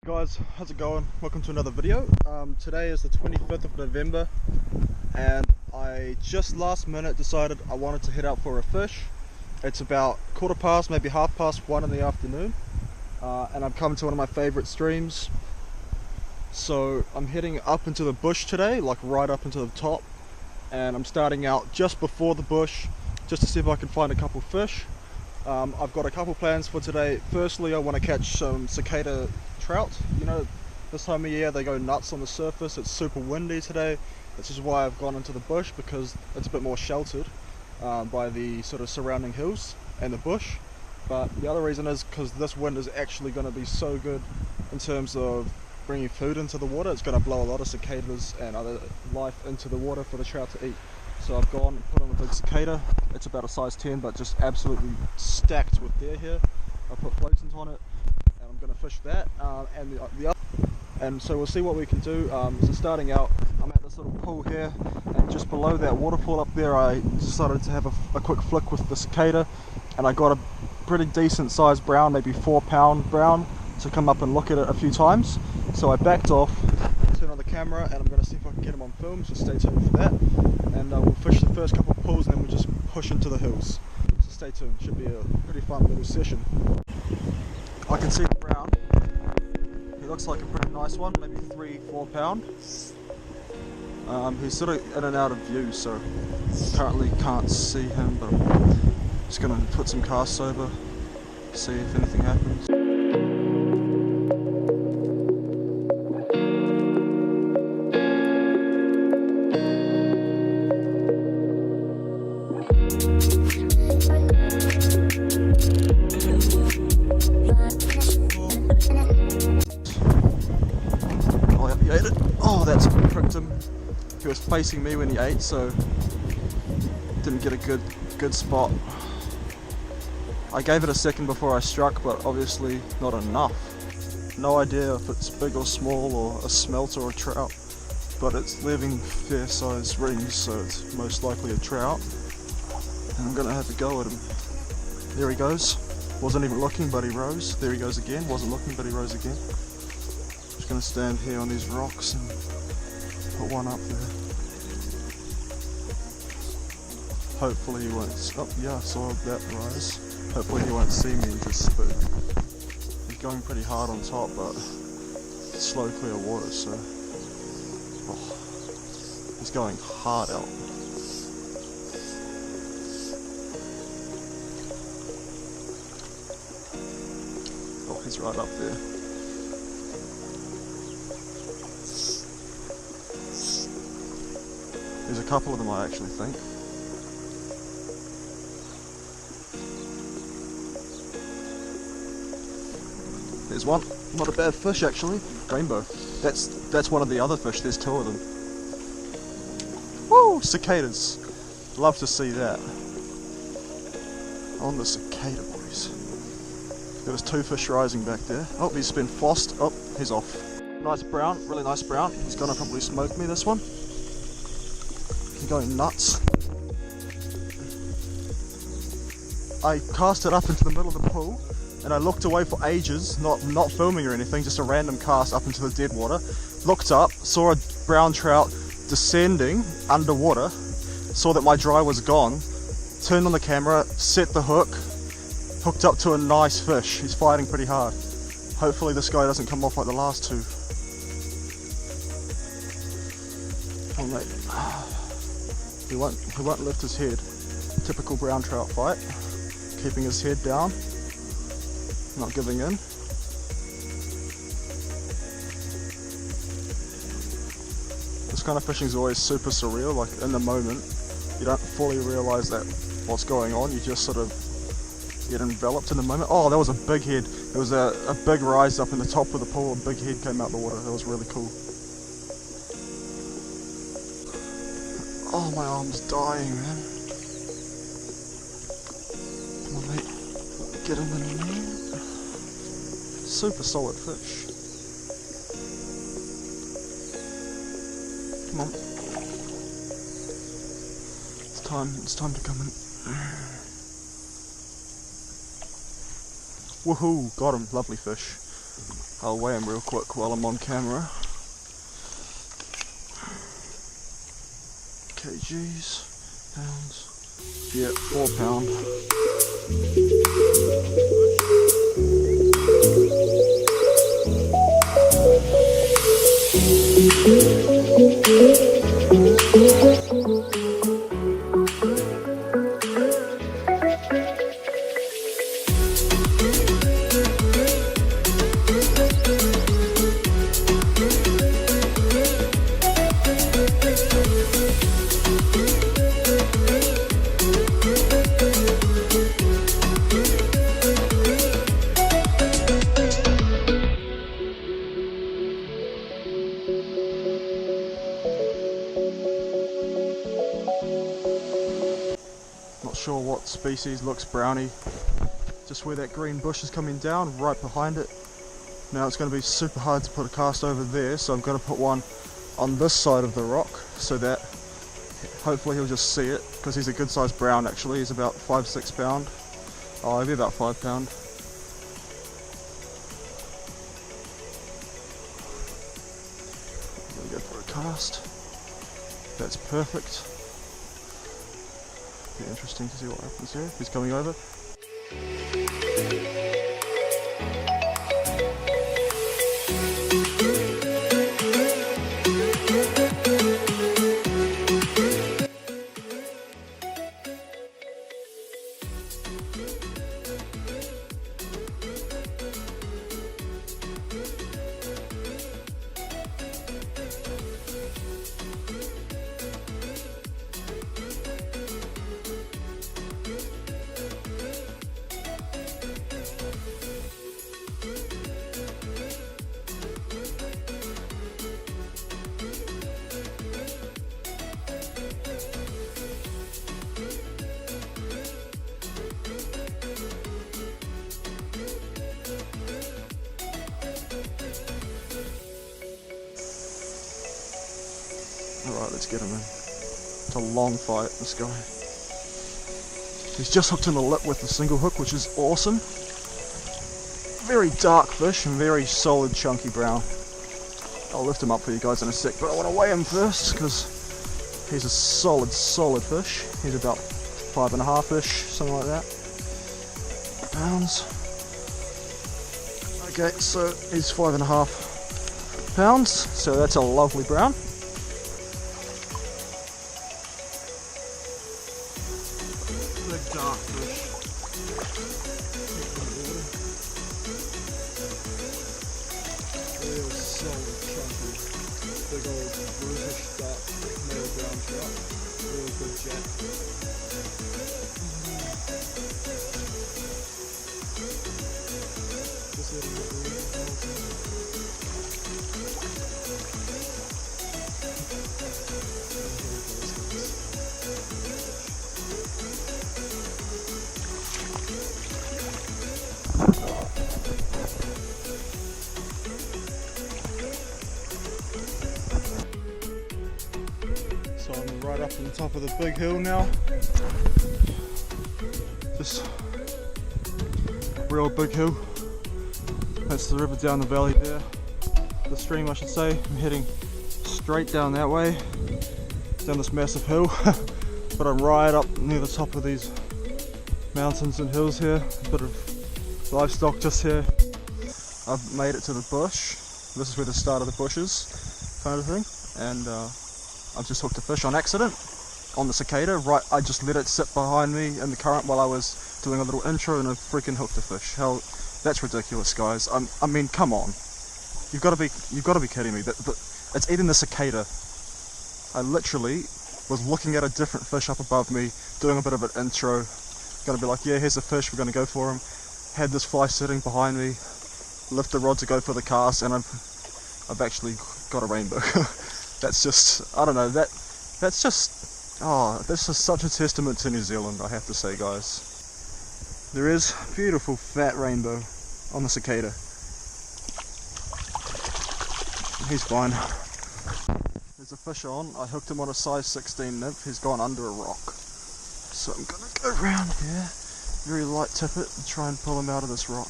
Guys, how's it going? Welcome to another video. Today is the 25th of November and I just last minute decided I wanted to head out for a fish. It's about 1:15, maybe 1:30 in the afternoon, and I'm coming to one of my favourite streams. So I'm heading up into the bush today, like right up into the top, and I'm starting out just before the bush just to see if I can find a couple fish. I've got a couple plans for today. Firstly, I want to catch some cicada trout. You know, this time of year they go nuts on the surface. It's super windy today. This is why I've gone into the bush, because it's a bit more sheltered by the sort of surrounding hills and the bush. But the other reason is because this wind is actually going to be so good in terms of bringing food into the water. It's going to blow a lot of cicadas and other life into the water for the trout to eat. So I've gone and put on a big cicada. It's about a size 10, but just absolutely stacked with deer here. I put floatants on it, and I'm going to fish that. And so we'll see what we can do. So starting out, I'm at this little pool here, and just below that waterfall up there, I decided to have a quick flick with the cicada, and I got a pretty decent sized brown, maybe 4-pound brown, to come up and look at it a few times. So I backed off, turned on the camera, and I'm going to see if I can get him on film, so stay tuned for that. And we'll fish the first couple of pools and then we'll just push into the hills. So stay tuned, should be a pretty fun little session. I can see the brown. He looks like a pretty nice one, maybe 3-4 pound. He's sort of in and out of view, so currently can't see him, but I'm just going to put some casts over, see if anything happens. Oh, that's pricked him. He was facing me when he ate, so didn't get a good spot. I gave it a second before I struck, but obviously not enough. No idea if it's big or small, or a smelt or a trout, but it's leaving fair sized rings, so it's most likely a trout. And I'm gonna have a go at him. There he goes. Wasn't even looking, but he rose. There he goes again. Wasn't looking, but he rose again. Just gonna stand here on these rocks and put one up there. Hopefully he won't. Oh yeah, I saw that rise. Hopefully he won't see me and just spook. He's going pretty hard on top, but slow clear water, so he's going hard out. Oh, he's right up there. There's a couple of them, I actually think. There's one, not a bad fish actually. Rainbow. That's one of the other fish. There's two of them. Woo! Cicadas. Love to see that. On the cicada, boys. There was two fish rising back there. Oh, he's been flossed. Oh, he's off. Nice brown, really nice brown. He's gonna probably smoke me, this one. He's going nuts. I cast it up into the middle of the pool, and I looked away for ages, not filming or anything, just a random cast up into the dead water. Looked up, saw a brown trout descending underwater, saw that my dry was gone, turned on the camera, set the hook, hooked up to a nice fish. He's fighting pretty hard. Hopefully this guy doesn't come off like the last two. Oh mate, he won't lift his head. Typical brown trout fight, keeping his head down, not giving in. This kind of fishing is always super surreal. Like in the moment, you don't fully realise that what's going on. You just sort of get enveloped in the moment. Oh, that was a big head. It was a big rise up in the top of the pool. A big head came out the water. That was really cool. Oh, my arm's dying, man. Come on, mate. Get in the net. Super solid fish. Come on. It's time to come in. Woohoo, got him, lovely fish. I'll weigh him real quick while I'm on camera. kgs, pounds. Yeah, 4 pound. Not sure what species looks browny. Just where that green bush is coming down, right behind it. Now it's going to be super hard to put a cast over there, so I'm going to put one on this side of the rock so that hopefully he'll just see it, because he's a good sized brown actually. He's about 5-6 pound. Oh, he'll be about 5 pound. I'm going to go for a cast. That's perfect. Be interesting to see what happens here. He's coming over. Alright, let's get him in. It's a long fight, this guy. He's just hooked in the lip with a single hook, which is awesome. Very dark fish and very solid, chunky brown. I'll lift him up for you guys in a sec, but I want to weigh him first because he's a solid fish. He's about 5.5-ish, something like that. Pounds. Okay, so he's 5.5 pounds, so that's a lovely brown. Big dark fish. Real solid, chunky, big old brutish dark male brown trout. Real good jack. Just letting it breathe. So I'm right up on the top of the big hill now. Just real big hill. That's the river down the valley there. The stream, I should say. I'm heading straight down that way, down this massive hill. But I'm right up near the top of these mountains and hills here. A bit of livestock just here. I've made it to the bush. This is where the start of the bush is, kind of thing. And I've just hooked a fish on accident on the cicada. Right, I just let it sit behind me in the current while I was doing a little intro, and I freaking hooked a fish. Hell, that's ridiculous, guys. I mean, come on. You've got to be kidding me. It's eating the cicada. I literally was looking at a different fish up above me, doing a bit of an intro. Gonna be like, yeah, here's a fish, we're gonna go for him. Had this fly sitting behind me, lift the rod to go for the cast, and I've actually got a rainbow. That's just, I don't know, that's just such a testament to New Zealand, I have to say, guys. There is a beautiful fat rainbow on the cicada. He's fine. There's a fish on. I hooked him on a size 16 nymph. He's gone under a rock. So I'm gonna go around here, very light tip it, and try and pull him out of this rock.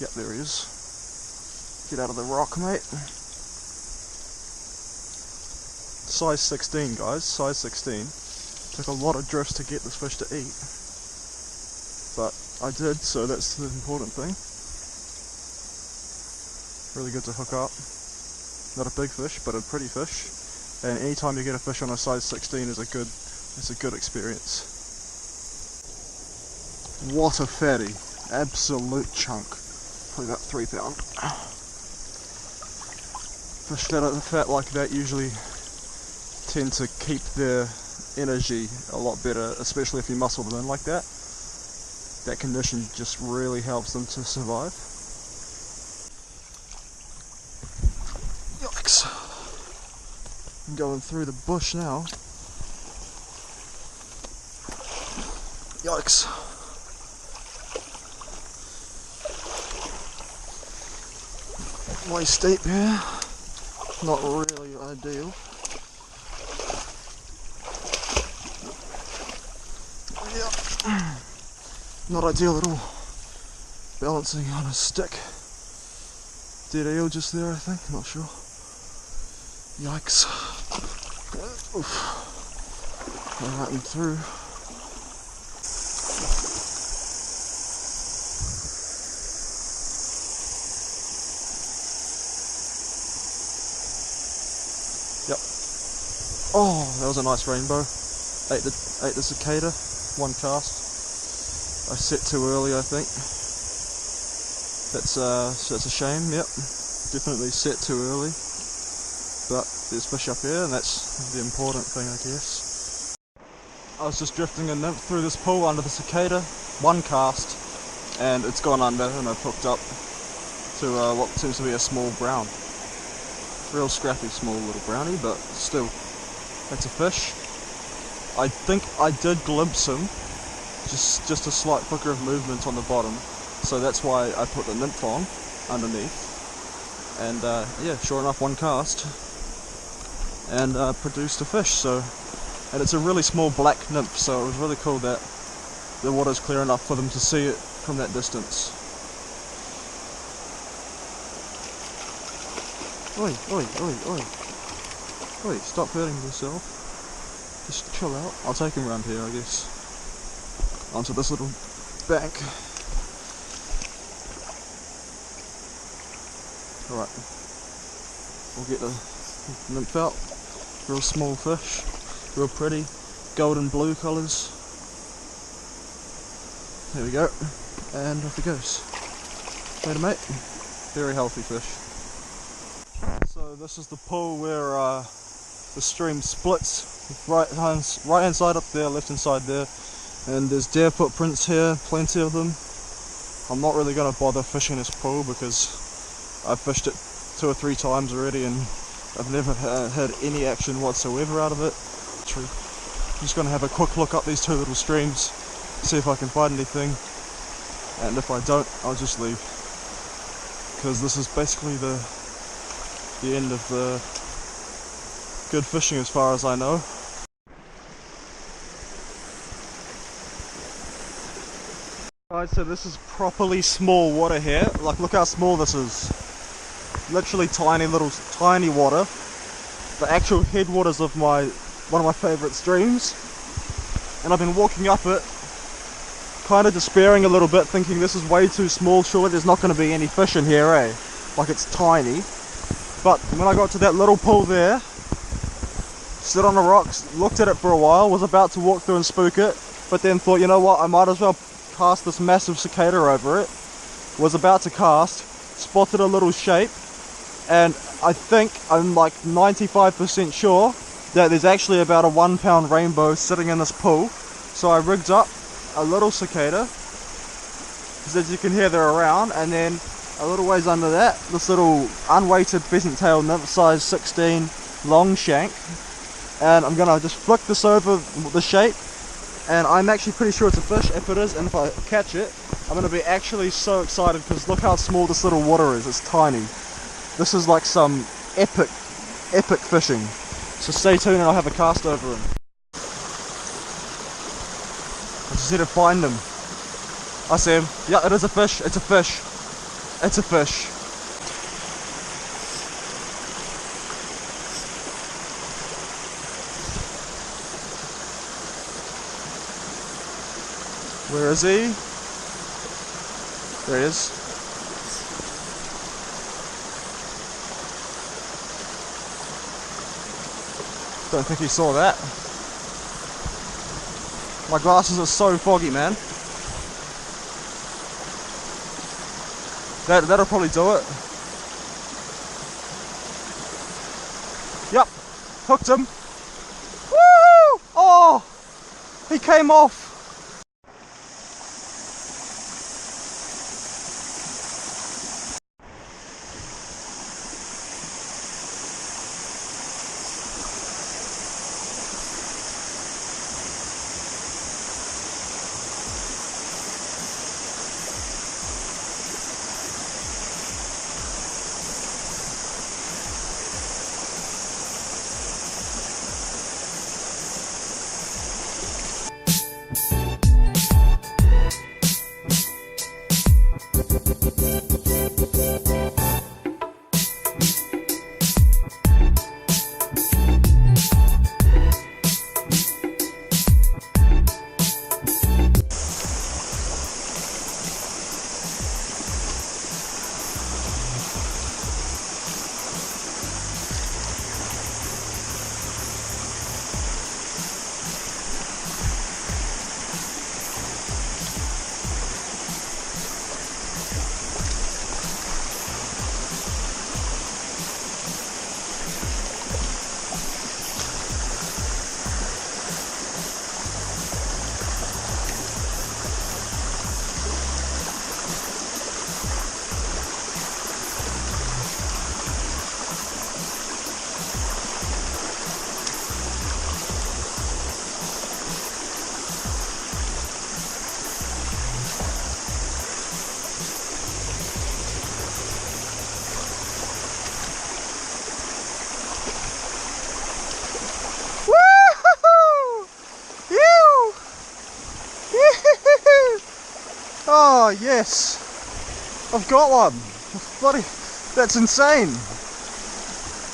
Yep, there he is. Get out of the rock, mate. Size 16, guys, size 16. Took a lot of drifts to get this fish to eat, but I did, so that's the important thing. Really good to hook up. Not a big fish, but a pretty fish. And anytime you get a fish on a size 16 is a good experience. What a fatty, absolute chunk. Probably about 3 pound. Fish that are fat like that usually tend to keep their energy a lot better, especially if you muscle them in like that. That condition just really helps them to survive. Yikes! I'm going through the bush now. Yikes! Way steep here. Not really ideal. Yeah. Not ideal at all. Balancing on a stick. Dead eel just there, I think. Not sure. Yikes. Oof. Alright, I'm through. Yep. Oh, that was a nice rainbow. Ate the cicada. One cast. I set too early, I think. That's a shame. Yep. Definitely set too early. But there's fish up here, and that's the important thing, I guess. I was just drifting a nymph through this pool under the cicada. One cast, and it's gone under, and I've hooked up to what seems to be a small brown. Real scrappy small little brownie, but still, that's a fish. I think I did glimpse him, just a slight flicker of movement on the bottom, so that's why I put the nymph on underneath. And yeah, sure enough, one cast, and produced a fish. And it's a really small black nymph, so it was really cool that the water's clear enough for them to see it from that distance. Oi, oi, oi, oi. Oi, stop hurting yourself. Just chill out. I'll take him around here, I guess. Onto this little bank. Alright. We'll get the nymph out. Real small fish. Real pretty. Golden blue colours. There we go. And off he goes. Later, mate. Very healthy fish. So this is the pool where the stream splits. Right hand side up there, left hand side there. And there's deer footprints here, plenty of them. I'm not really going to bother fishing this pool because I've fished it 2 or 3 times already and I've never had any action whatsoever out of it. I'm just going to have a quick look up these 2 little streams, see if I can find anything, and if I don't, I'll just leave. Because this is basically the end of the good fishing as far as I know. Guys, so this is properly small water here. Like, look how small this is. Literally tiny water. The actual headwaters of one of my favourite streams. And I've been walking up it, kind of despairing a little bit, thinking this is way too small, surely there's not going to be any fish in here, eh? Like, it's tiny. But when I got to that little pool there, stood on the rocks, looked at it for a while, was about to walk through and spook it, but then thought, you know what, I might as well cast this massive cicada over it. Was about to cast, spotted a little shape, and I think, I'm like 95% sure that there's actually about a 1 pound rainbow sitting in this pool. So I rigged up a little cicada, because as you can hear they're around, and then a little ways under that, this little unweighted pheasant tail nymph, size 16, long shank. And I'm gonna just flick this over the shape, and I'm actually pretty sure it's a fish. If it is, and if I catch it, I'm gonna be actually so excited, because look how small this little water is. It's tiny. This is like some epic fishing. So stay tuned and I'll have a cast over him. I just need to find him. I see him. Yeah, it is a fish. It's a fish. It's a fish. Where is he? There he is. Don't think he saw that. My glasses are so foggy, man. That'll probably do it. Yep, hooked him. Woo! Oh, he came off. Oh yes, I've got one. Bloody, that's insane.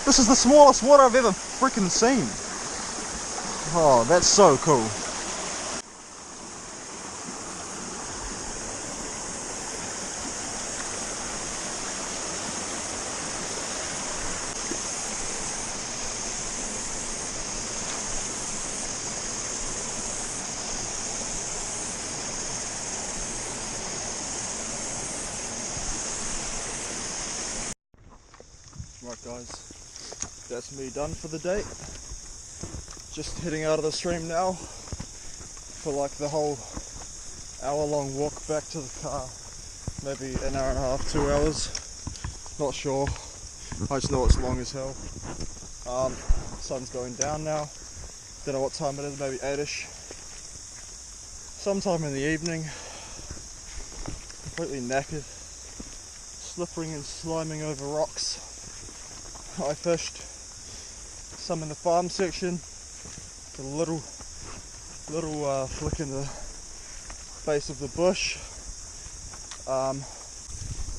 This is the smallest water I've ever freaking seen. Oh, that's so cool. Right guys, that's me done for the day. Just heading out of the stream now for like the whole hour-long walk back to the car. Maybe an hour and a half, 2 hours. Not sure. I just know it's long as hell. Sun's going down now. Don't know what time it is, maybe 8ish. Sometime in the evening. Completely knackered. Slippering and sliming over rocks. I fished some in the farm section, a little flick in the base of the bush.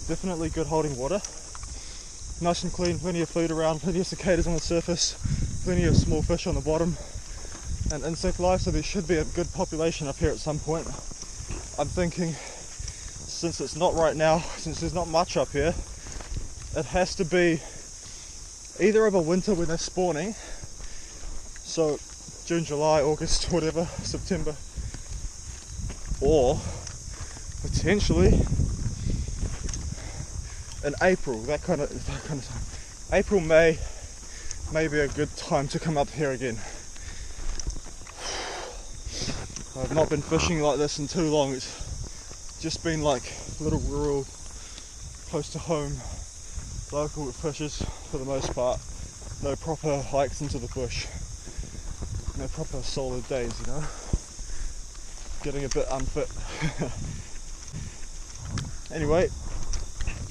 Definitely good holding water, nice and clean, plenty of food around, plenty of cicadas on the surface, plenty of small fish on the bottom, and insect life, so there should be a good population up here at some point. I'm thinking, since it's not right now, since there's not much up here, it has to be either over winter when they're spawning, so June, July, August, whatever, September, or potentially in April, that kind of time. April, May may be a good time to come up here again. I've not been fishing like this in too long. It's just been like little rural, close to home, local fishes for the most part. No proper hikes into the bush. No proper solid days, you know. Getting a bit unfit. Anyway,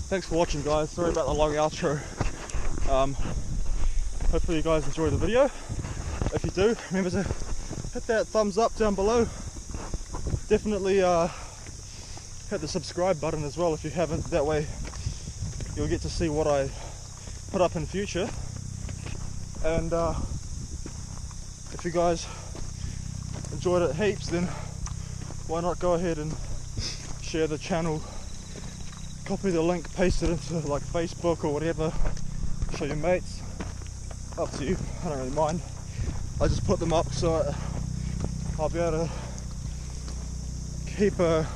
thanks for watching guys. Sorry about the long outro. Hopefully you guys enjoyed the video. If you do, remember to hit that thumbs up down below. Definitely hit the subscribe button as well if you haven't. That way you'll get to see what I put up in future. And if you guys enjoyed it heaps, then why not go ahead and share the channel, copy the link, paste it into like Facebook or whatever, show your mates, up to you, I don't really mind. I just put them up so I'll be able to keep a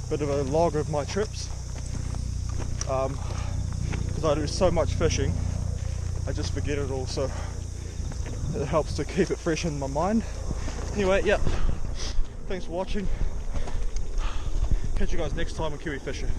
bit of a log of my trips, because I do so much fishing, I just forget it all, so it helps to keep it fresh in my mind. Anyway, yeah, thanks for watching. Catch you guys next time on Kiwi Fisher.